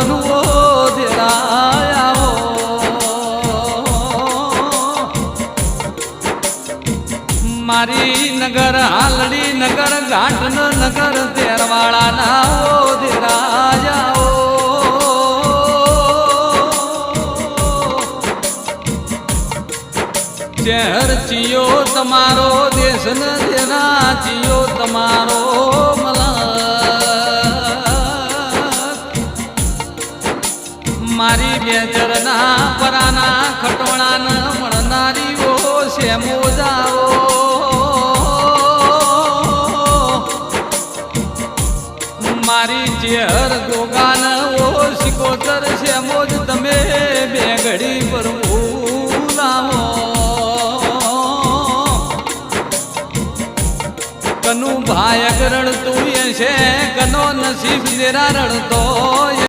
મનવો ધેરાયા મારી નગર હાલડી નગર ઘાટન નગર તેરવાળા ના ધેરાયા શહેર ચિયો તમારો દેશ ન દેના ચિયો તમારો મારી બેજરના પરાના ખટોણાન મળનારીઓ છે મોજાઓ મારી ચેહર ગોગાન ઓ સિકોતર છે મોજ તમે બે ઘડી પર લાવો કનુ ભાઈ રડતું છે કનો નસીબ જરા રડતો